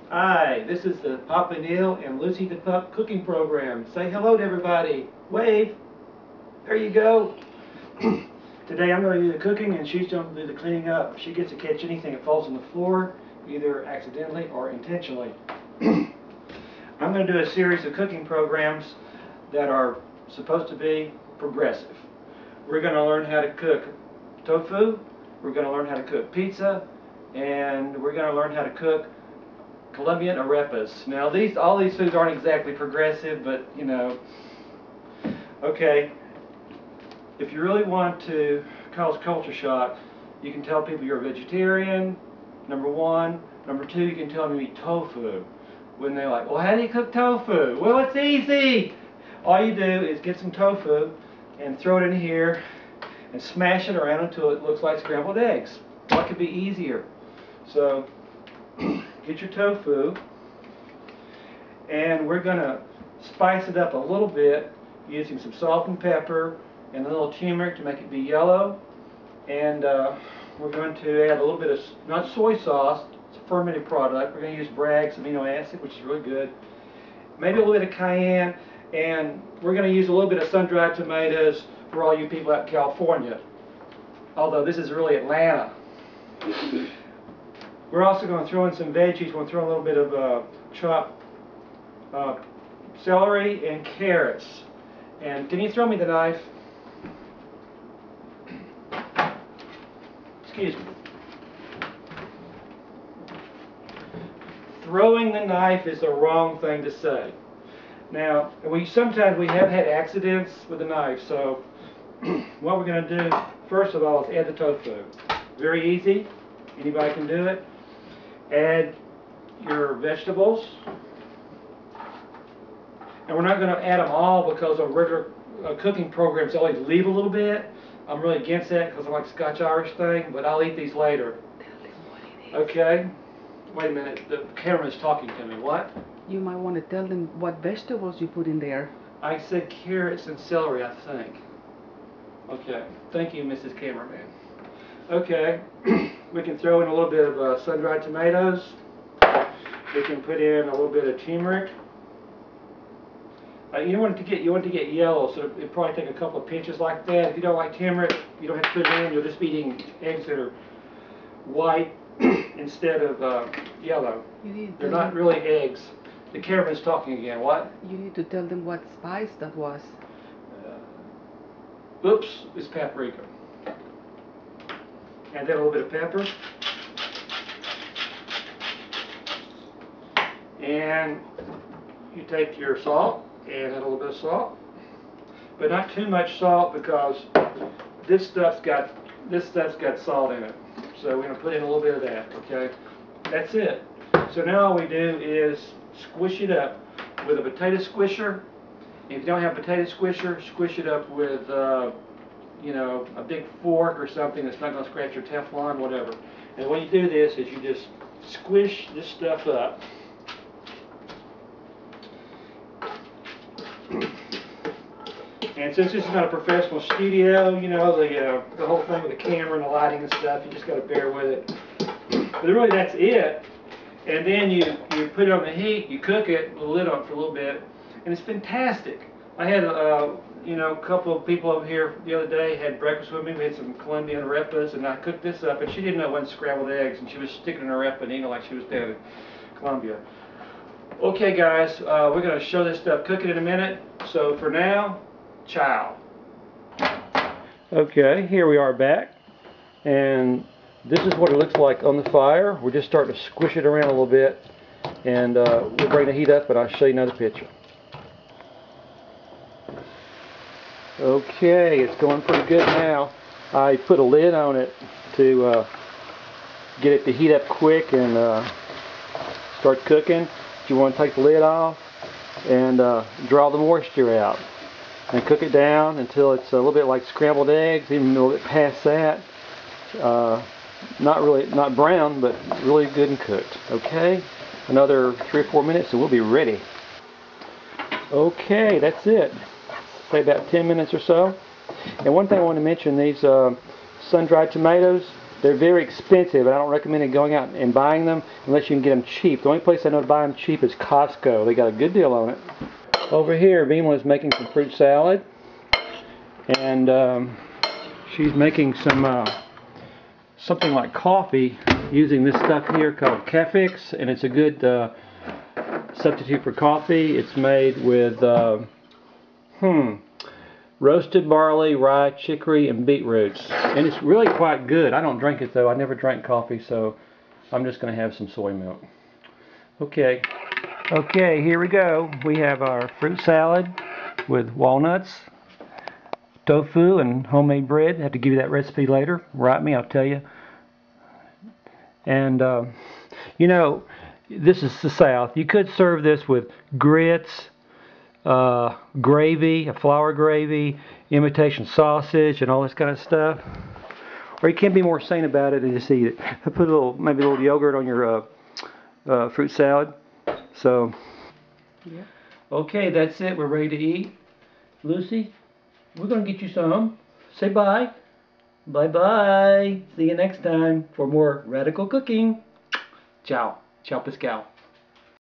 Hi, this is the Papa Neil and Lucy the Pup cooking program. Say hello to everybody. Wave. There you go. Today I'm going to do the cooking and she's going to do the cleaning up. She gets to catch anything that falls on the floor, either accidentally or intentionally. I'm going to do a series of cooking programs that are supposed to be progressive. We're going to learn how to cook tofu, we're going to learn how to cook pizza, and we're going to learn how to cook Colombian arepas. Now all these foods aren't exactly progressive, but you know. Okay, if you really want to cause culture shock, you can tell people you're a vegetarian, number one. Number two, you can tell them you eat tofu. When they're like, well, how do you cook tofu? Well, it's easy. All you do is get some tofu and throw it in here and smash it around until it looks like scrambled eggs. What could be easier? So get your tofu, and we're going to spice it up a little bit using some salt and pepper and a little turmeric to make it be yellow. And we're going to add a little bit of, not soy sauce, it's a fermented product. We're going to use Bragg's amino acid, which is really good. Maybe a little bit of cayenne, and we're going to use a little bit of sun-dried tomatoes for all you people out in California. Although this is really Atlanta. We're also going to throw in some veggies. We're going to throw a little bit of chopped celery and carrots. And can you throw me the knife? Excuse me. Throwing the knife is the wrong thing to say. Now, sometimes we have had accidents with the knife, so what we're going to do first of all is add the tofu. Very easy. Anybody can do it. Add your vegetables. And we're not going to add them all because on regular cooking programs they always leave a little bit. I'm really against that because I like Scotch-Irish thing, but I'll eat these later. Okay? Wait a minute, the camera is talking to me. What? You might want to tell them what vegetables you put in there. I said carrots and celery, I think. Okay. Thank you, Mrs. Cameraman. Okay. We can throw in a little bit of sun-dried tomatoes. We can put in a little bit of turmeric. You want it to get yellow, so it'll probably take a couple of pinches like that. If you don't like turmeric, you don't have to put it in. You'll just be eating eggs that are white instead of yellow. They're not really eggs. The cameraman's talking again. What? You need to tell them what spice that was. Oops, it's paprika. And then a little bit of pepper. And you take your salt and add a little bit of salt, but not too much salt because this stuff's got salt in it. So we're going to put in a little bit of that. Okay, that's it. So now all we do is squish it up with a potato squisher. If you don't have a potato squisher, squish it up with you know, a big fork or something that's not going to scratch your Teflon, whatever. And when you do this, is you just squish this stuff up. And since this is not a professional studio, you know, the whole thing with the camera and the lighting and stuff, you just got to bear with it. But really, that's it. And then you put it on the heat, you cook it with the lid on for a little bit, and it's fantastic. I had you know, a couple of people over here the other day had breakfast with me. We had some Colombian arepas, and I cooked this up, and she didn't know it wasn't scrambled eggs, and she was sticking an arepa and eating it like she was down in Colombia. Okay, guys, we're going to show this stuff cooking in a minute. So for now, ciao. Okay, here we are back, and this is what it looks like on the fire. We're just starting to squish it around a little bit, and we'll bring the heat up, and I'll show you another picture. Okay, it's going pretty good now. I put a lid on it to get it to heat up quick and start cooking. You want to take the lid off and draw the moisture out and cook it down until it's a little bit like scrambled eggs, even a little bit past that. Not brown, but really good and cooked. Okay, another 3 or 4 minutes and we'll be ready. Okay, that's it. Say about 10 minutes or so. And one thing I want to mention, these sun-dried tomatoes, They're very expensive, and I don't recommend going out and buying them unless you can get them cheap. The only place I know to buy them cheap is Costco. They got a good deal on it. Over here, Vima is making some fruit salad, and she's making some something like coffee using this stuff here called Kefix, and it's a good substitute for coffee. It's made with roasted barley, rye, chicory, and beetroots, and it's really quite good. I don't drink it though. I never drank coffee, so I'm just going to have some soy milk. Okay, here we go. We have our fruit salad with walnuts, tofu, and homemade bread. I have to give you that recipe later. Write me, I'll tell you. And you know, this is the South. You could serve this with grits, gravy, a flour gravy, imitation sausage, and all this kind of stuff. Or you can't be more sane about it and just eat it. Put maybe a little yogurt on your fruit salad. So, yeah. Okay, that's it. We're ready to eat. Lucy, we're going to get you some. Say bye. Bye-bye. See you next time for more radical cooking. Ciao. Ciao, Pascal.